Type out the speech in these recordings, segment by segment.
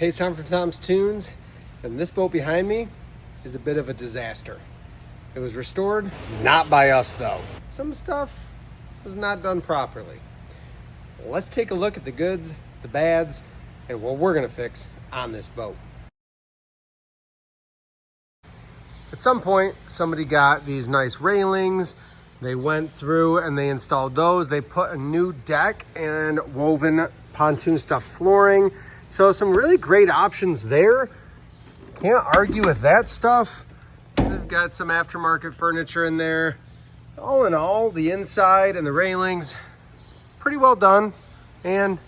Hey, it's time for Tom's Toons, and this boat behind me is a bit of a disaster. It was restored, not by us though. Some stuff was not done properly. Let's take a look at the goods, the bads, and what we're gonna fix on this boat. At some point, somebody got these nice railings. They went through and they installed those. They put a new deck and woven pontoon stuff flooring. So some really great options there. Can't argue with that stuff. They've got some aftermarket furniture in there. All in all, the inside and the railings, pretty well done. And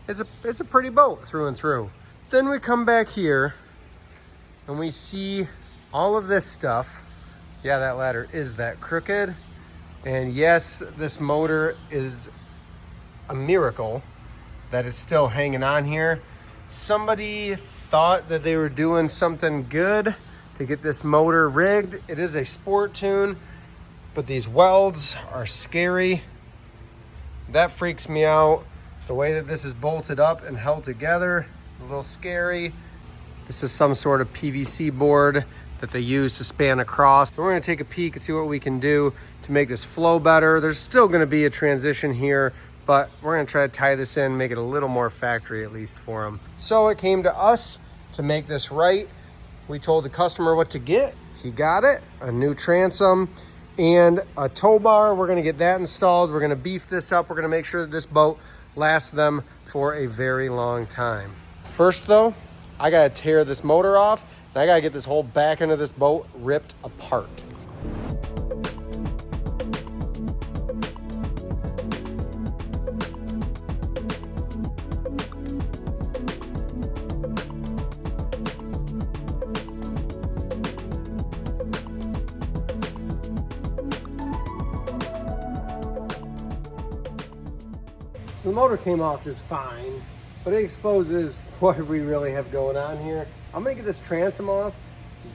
it's a pretty boat through and through. Then we come back here and we see all of this stuff. Yeah, that ladder is that crooked. And yes, this motor is a miracle that it's still hanging on here. Somebody thought that they were doing something good to get this motor rigged. It is a sport tune, but these welds are scary. That freaks me out. The way that this is bolted up and held together, a little scary. This is some sort of PVC board that they use to span across. We're gonna take a peek and see what we can do to make this flow better. There's still gonna be a transition here, but we're gonna try to tie this in, make it a little more factory at least for them. So it came to us to make this right. We told the customer what to get. He got it, a new transom and a tow bar. We're gonna get that installed. We're gonna beef this up. We're gonna make sure that this boat lasts them for a very long time. First though, I gotta tear this motor off and I gotta get this whole back end of this boat ripped apart. So the motor came off just fine, but it exposes what we really have going on here. I'm gonna get this transom off,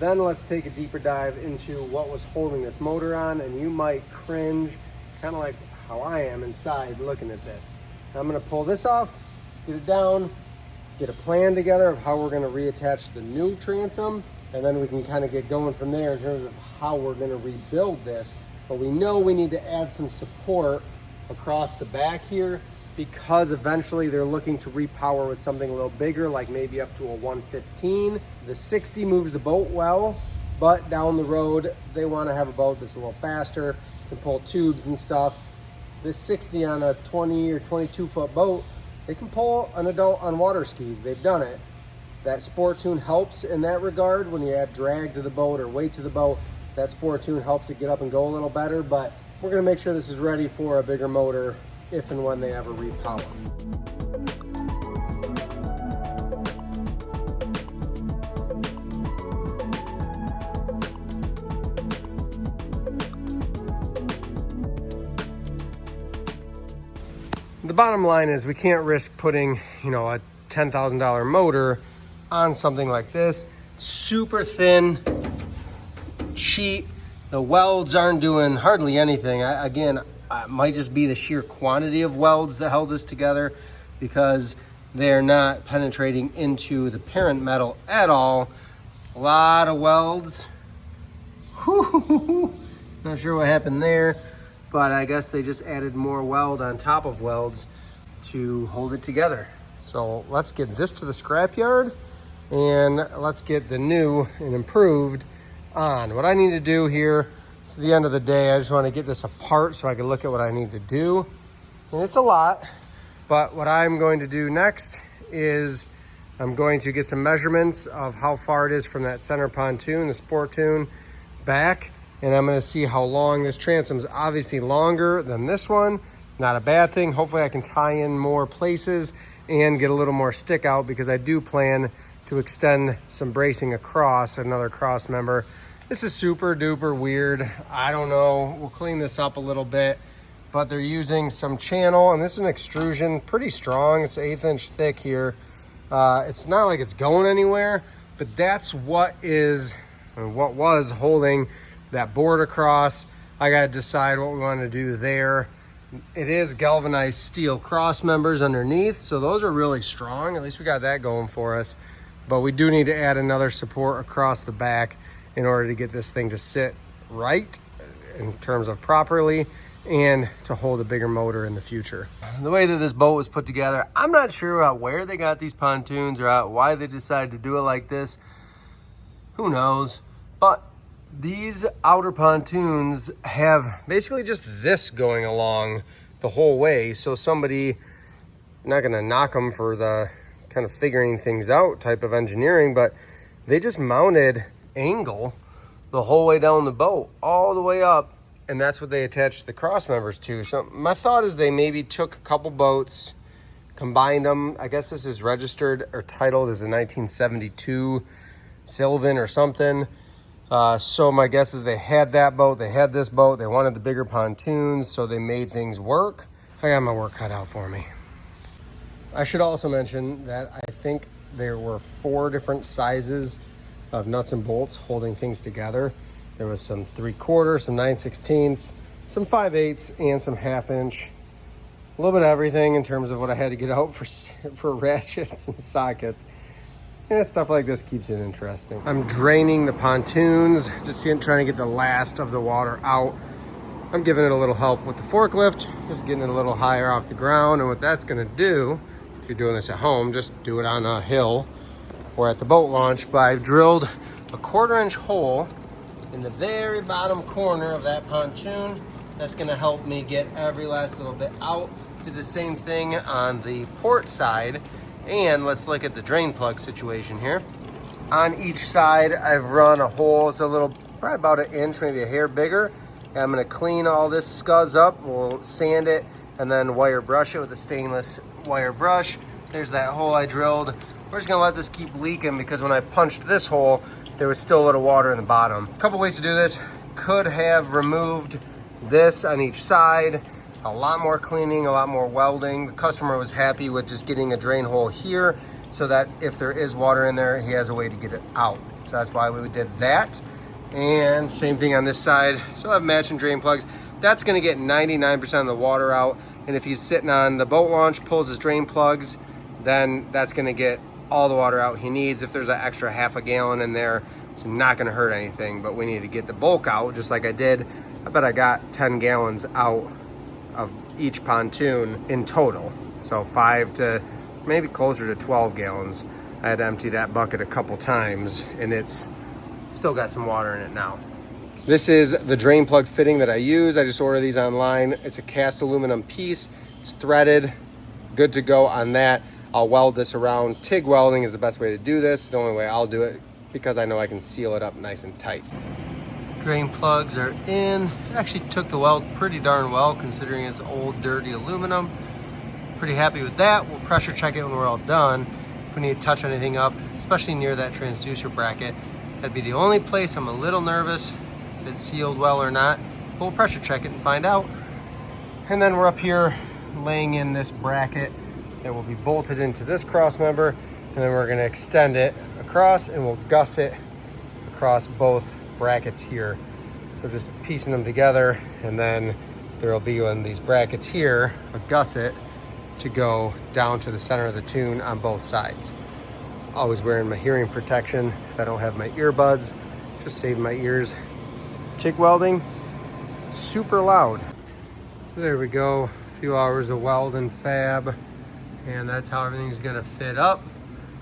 then let's take a deeper dive into what was holding this motor on, and you might cringe, kind of like how I am inside looking at this. Now I'm gonna pull this off, get it down, get a plan together of how we're gonna reattach the new transom, and then we can kind of get going from there in terms of how we're gonna rebuild this. But we know we need to add some support across the back here, because eventually they're looking to repower with something a little bigger, like maybe up to a 115. The 60 moves the boat well, but down the road, they wanna have a boat that's a little faster, can pull tubes and stuff. This 60 on a 20 or 22 foot boat, they can pull an adult on water skis. They've done it. That sport tune helps in that regard. When you add drag to the boat or weight to the boat, that sport tune helps it get up and go a little better, but we're gonna make sure this is ready for a bigger motor if and when they ever repower. The bottom line is we can't risk putting, a $10,000 motor on something like this. Super thin, cheap. The welds aren't doing hardly anything. It might just be the sheer quantity of welds that held this together, because they're not penetrating into the parent metal at all. A lot of welds. Whew. Not sure what happened there, but I guess they just added more weld on top of welds to hold it together. So let's get this to the scrapyard and let's get the new and improved on. What I need to do here, it's the end of the day, I just want to get this apart so I can look at what I need to do. And it's a lot, but what I'm going to do next is I'm going to get some measurements of how far it is from that center pontoon, the sport tune, back. And I'm going to see how long this transom is. Obviously longer than this one. Not a bad thing. Hopefully I can tie in more places and get a little more stick out, because I do plan to extend some bracing across another cross member. This is super duper weird. I don't know. We'll clean this up a little bit, but they're using some channel, and this is an extrusion, pretty strong. It's 1/8 inch thick here. It's not like it's going anywhere, but that's what was holding that board across. I got to decide what we want to do there. It is galvanized steel cross members underneath, so those are really strong. At least we got that going for us. But we do need to add another support across the back in order to get this thing to sit right in terms of properly and to hold a bigger motor in the future. The way that this boat was put together, I'm not sure about where they got these pontoons or why they decided to do it like this. Who knows? But these outer pontoons have basically just this going along the whole way. So somebody, not gonna knock them for the kind of figuring things out type of engineering, but they just mounted angle the whole way down the boat, all the way up. And that's what they attached the cross members to. So my thought is they maybe took a couple boats, combined them. I guess this is registered or titled as a 1972 Sylvan or something. So my guess is they had that boat, they had this boat, they wanted the bigger pontoons, so they made things work. I got my work cut out for me. I should also mention that I think there were 4 different sizes of nuts and bolts holding things together. There was some 3/4, some 9/16, some 5/8, and some 1/2 inch. A little bit of everything in terms of what I had to get out for ratchets and sockets. Yeah, stuff like this keeps it interesting. I'm draining the pontoons, just trying to get the last of the water out. I'm giving it a little help with the forklift, just getting it a little higher off the ground. And what that's gonna do, if you're doing this at home, just do it on a hill or at the boat launch. But I've drilled a 1/4 inch hole in the very bottom corner of that pontoon. That's gonna help me get every last little bit out. Do the same thing on the port side. And let's look at the drain plug situation here. On each side, I've run a hole. It's a little, probably about 1 inch, maybe a hair bigger. And I'm gonna clean all this scuzz up. We'll sand it and then wire brush it with a stainless wire brush. There's that hole I drilled. We're just gonna let this keep leaking because when I punched this hole, there was still a little water in the bottom. A couple ways to do this. Could have removed this on each side. A lot more cleaning, a lot more welding. The customer was happy with just getting a drain hole here so that if there is water in there, he has a way to get it out. So that's why we did that. And same thing on this side. So I have matching drain plugs. That's gonna get 99% of the water out. And if he's sitting on the boat launch, pulls his drain plugs, then that's gonna get all the water out he needs. If there's an extra 1/2 gallon in there, it's not gonna hurt anything, but we need to get the bulk out just like I did. I bet I got 10 gallons out of each pontoon in total. So 5 to maybe closer to 12 gallons. I had to empty that bucket a couple times and it's still got some water in it now. This is the drain plug fitting that I use. I just ordered these online. It's a cast aluminum piece. It's threaded, good to go on that. I'll weld this around. TIG welding is the best way to do this. It's the only way I'll do it because I know I can seal it up nice and tight. Drain plugs are in. It actually took the weld pretty darn well considering it's old dirty aluminum. Pretty happy with that. We'll pressure check it when we're all done. If we need to touch anything up, especially near that transducer bracket, that'd be the only place I'm a little nervous if it's sealed well or not. But we'll pressure check it and find out. And then we're up here laying in this bracket that will be bolted into this cross member, and then we're going to extend it across and we'll gusset across both brackets here. So just piecing them together, and then there will be on these brackets here a gusset to go down to the center of the tune on both sides. Always wearing my hearing protection if I don't have my earbuds, just save my ears. TIG welding, super loud. So there we go, a few hours of weld and fab, and that's how everything's gonna fit up.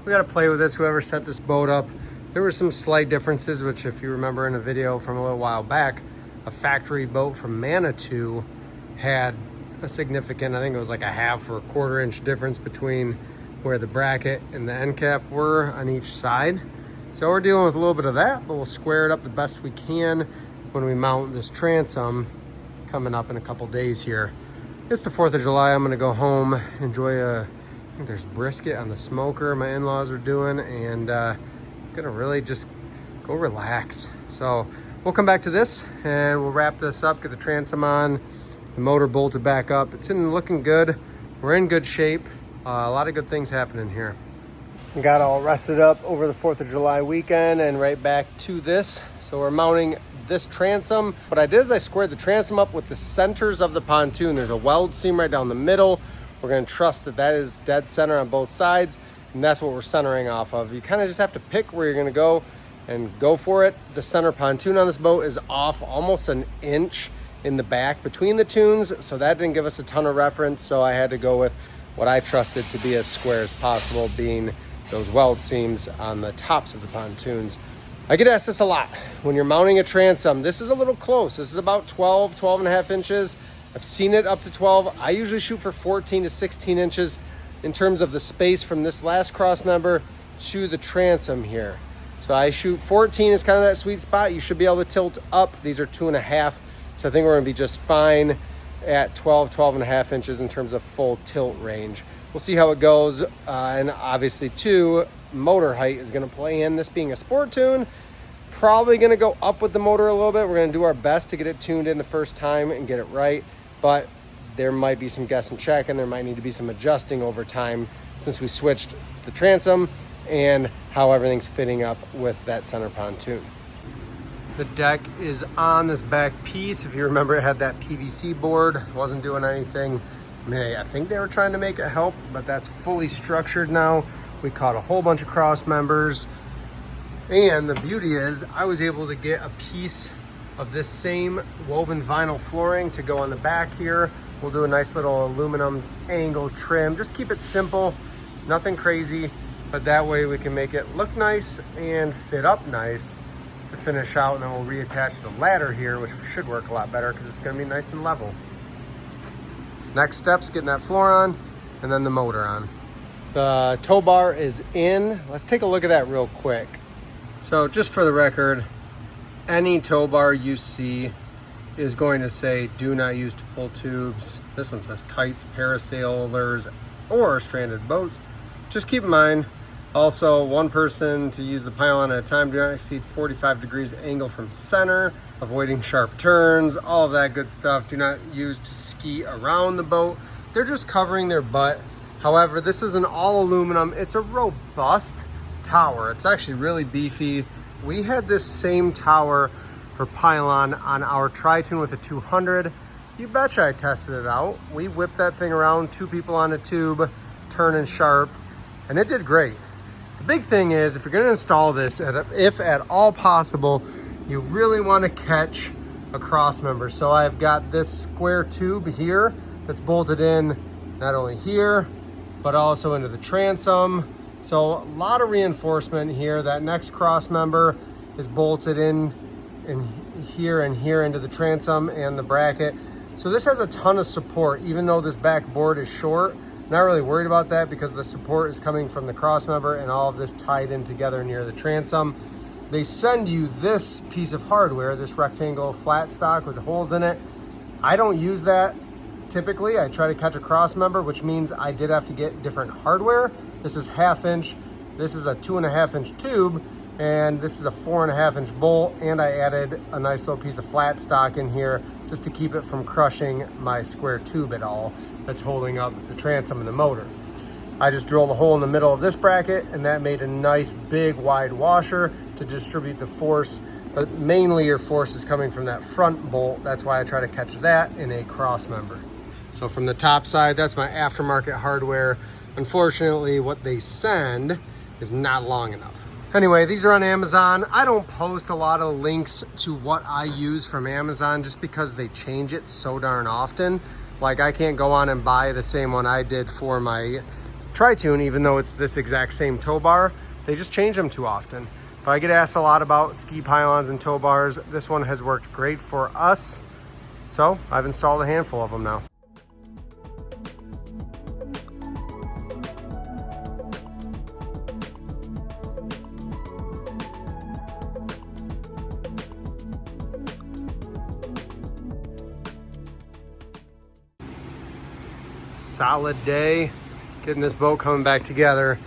We gotta play with this, whoever set this boat up. There were some slight differences, which if you remember in a video from a little while back, a factory boat from Manitou had a significant, I think it was like a 1/2 or 1/4 inch difference between where the bracket and the end cap were on each side. So we're dealing with a little bit of that, but we'll square it up the best we can when we mount this transom coming up in a couple days here. It's the 4th of July. I'm gonna go home, enjoy I think there's brisket on the smoker my in-laws are doing, and gonna really just go relax. So we'll come back to this and we'll wrap this up, get the transom on, the motor bolted back up. It's looking good. We're in good shape. A lot of good things happening here. We got all rested up over the 4th of July weekend and right back to this. So we're mounting this transom. What I did is I squared the transom up with the centers of the pontoon. There's a weld seam right down the middle. We're gonna trust that that is dead center on both sides. and that's what we're centering off of. You kind of just have to pick where you're gonna go and go for it. The center pontoon on this boat is off almost an inch in the back between the Toons, so that didn't give us a ton of reference, so I had to go with what I trusted to be as square as possible, being those weld seams on the tops of the pontoons. I get asked this a lot. When you're mounting a transom, this is a little close. This is about 12 and a half inches. I've seen it up to 12. I usually shoot for 14 to 16 inches in terms of the space from this last cross member to the transom here. So I shoot 14 is kind of that sweet spot. You should be able to tilt up. These are 2.5. So I think we're gonna be just fine at 12 and a half inches in terms of full tilt range. We'll see how it goes. And obviously too, motor height is gonna play in. This being a sport tune, probably gonna go up with the motor a little bit. We're gonna do our best to get it tuned in the first time and get it right, but there might be some guess and check, and there might need to be some adjusting over time since we switched the transom and how everything's fitting up with that center pontoon. The deck is on this back piece. If you remember, it had that PVC board. It wasn't doing anything. I think they were trying to make it help, but that's fully structured now. We caught a whole bunch of cross members. And the beauty is I was able to get a piece of this same woven vinyl flooring to go on the back here. We'll do a nice little aluminum angle trim. Just keep it simple, nothing crazy, but that way we can make it look nice and fit up nice to finish out. And then we'll reattach the ladder here, which should work a lot better because it's gonna be nice and level. Next step's getting that floor on and then the motor on. The tow bar is in. Let's take a look at that real quick. So just for the record, any tow bar you see is going to say do not use to pull tubes. This one says kites, parasailers, or stranded boats. Just keep in mind, also one person to use the pylon at a time. Do not exceed 45 degrees angle from center, avoiding sharp turns, all of that good stuff. Do not use to ski around the boat. They're just covering their butt. However, this is an all aluminum. It's a robust tower. It's actually really beefy. We had this same tower or pylon on our Tritoon with a 200. You betcha I tested it out. We whipped that thing around, 2 people on a tube, turning sharp, and it did great. The big thing is, if you're gonna install this, if at all possible, you really wanna catch a cross member. So I've got this square tube here that's bolted in not only here, but also into the transom. So a lot of reinforcement here. That next cross member is bolted in here and here into the transom and the bracket. So this has a ton of support, even though this back board is short. Not really worried about that because the support is coming from the cross member and all of this tied in together near the transom. They send you this piece of hardware, this rectangle flat stock with the holes in it. I don't use that typically. I try to catch a cross member, which means I did have to get different hardware. This is 1/2 inch, this is a 2.5 inch tube, and this is a 4.5 inch bolt, and I added a nice little piece of flat stock in here just to keep it from crushing my square tube at all that's holding up the transom and the motor. I just drilled a hole in the middle of this bracket, and that made a nice big wide washer to distribute the force, but mainly your force is coming from that front bolt. That's why I try to catch that in a cross member. So from the top side, that's my aftermarket hardware. Unfortunately, what they send is not long enough. Anyway, these are on Amazon. I don't post a lot of links to what I use from Amazon just because they change it so darn often. Like, I can't go on and buy the same one I did for my Tritoon, even though it's this exact same tow bar. They just change them too often. But I get asked a lot about ski pylons and tow bars. This one has worked great for us, so I've installed a handful of them now. Solid day getting this boat coming back together.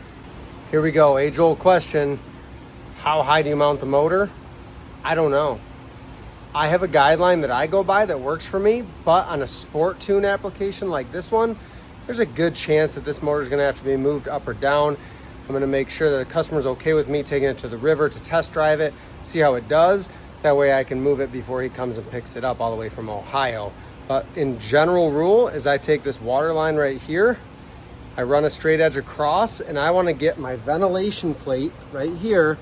Here we go, age-old question. How high do you mount the motor? I don't know. I have a guideline that I go by that works for me, but on a sport tune application like this one, there's a good chance that this motor is gonna have to be moved up or down. I'm gonna make sure that the customer's okay with me taking it to the river to test drive it, see how it does. That way I can move it before he comes and picks it up all the way from Ohio. But in general rule is I take this water line right here, I run a straight edge across, and I want to get my ventilation plate right here,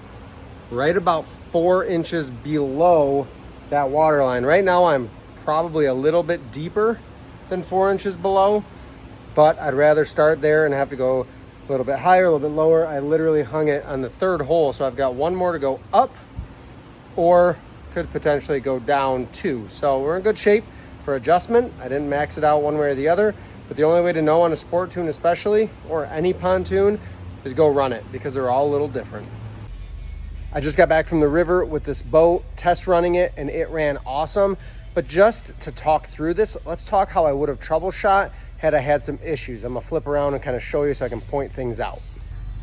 right about 4 inches below that water line. Right now I'm probably a little bit deeper than 4 inches below, but I'd rather start there and have to go a little bit higher, a little bit lower. I literally hung it on the 3rd hole, so I've got 1 more to go up, or could potentially go down 2. So we're in good shape for adjustment. I didn't max it out one way or the other, but the only way to know on a sport tune especially, or any pontoon, is go run it, because they're all a little different. I just got back from the river with this boat, test running it, and it ran awesome. But just to talk through this, let's talk how I would have troubleshot had I had some issues. I'm gonna flip around and kind of show you so I can point things out.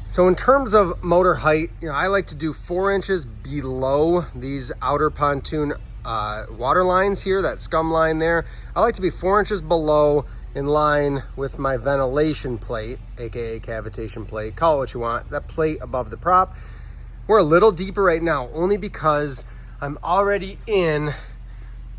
So in terms of motor height, I like to do 4 inches below these outer pontoon water lines here, that scum line there. I like to be 4 inches below, in line with my ventilation plate, AKA cavitation plate, call it what you want, that plate above the prop. We're a little deeper right now, only because I'm already in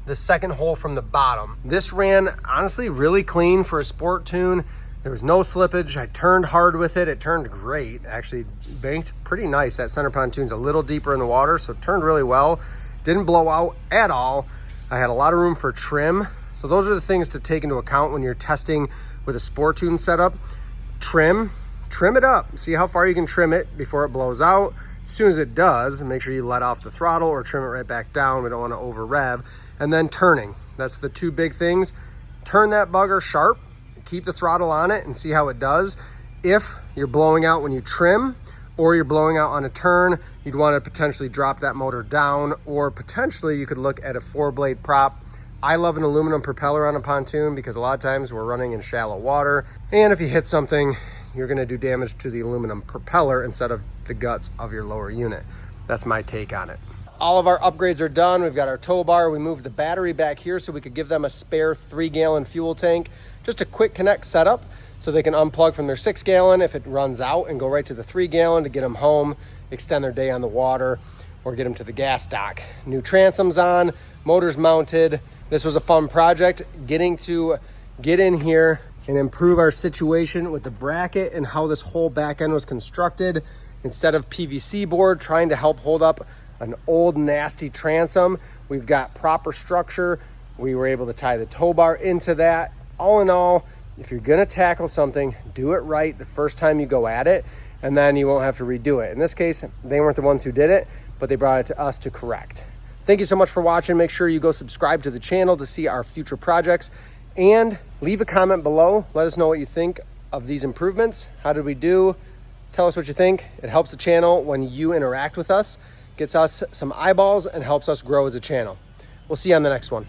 the 2nd hole from the bottom. This ran honestly really clean for a sport tune. There was no slippage. I turned hard with it. It turned great. Actually banked pretty nice. That center pontoon's a little deeper in the water, so it turned really well. Didn't blow out at all. I had a lot of room for trim. So those are the things to take into account when you're testing with a sport tune setup. Trim it up. See how far you can trim it before it blows out. As soon as it does, make sure you let off the throttle or trim it right back down. We don't want to over rev. And then turning. That's the 2 big things. Turn that bugger sharp, keep the throttle on it, and see how it does. If you're blowing out when you trim, or you're blowing out on a turn, you'd want to potentially drop that motor down, or potentially you could look at a 4-blade prop. I love an aluminum propeller on a pontoon because a lot of times we're running in shallow water, and if you hit something, you're going to do damage to the aluminum propeller instead of the guts of your lower unit. That's my take on it. All of our upgrades are done. We've got our tow bar. We moved the battery back here so we could give them a spare 3-gallon fuel tank. Just a quick connect setup so they can unplug from their 6-gallon if it runs out and go right to the 3-gallon to get them home, extend their day on the water, or get them to the gas dock. New transoms on, motors mounted. This was a fun project, getting to get in here and improve our situation with the bracket and how this whole back end was constructed. Instead of PVC board trying to help hold up an old nasty transom, we've got proper structure. We were able to tie the tow bar into that. All in all, if you're gonna tackle something, do it right the first time you go at it, and then you won't have to redo it. In this case, they weren't the ones who did it, but they brought it to us to correct. Thank you so much for watching. Make sure you go subscribe to the channel to see our future projects, and leave a comment below. Let us know what you think of these improvements. How did we do? Tell us what you think. It helps the channel when you interact with us, gets us some eyeballs, and helps us grow as a channel. We'll see you on the next one.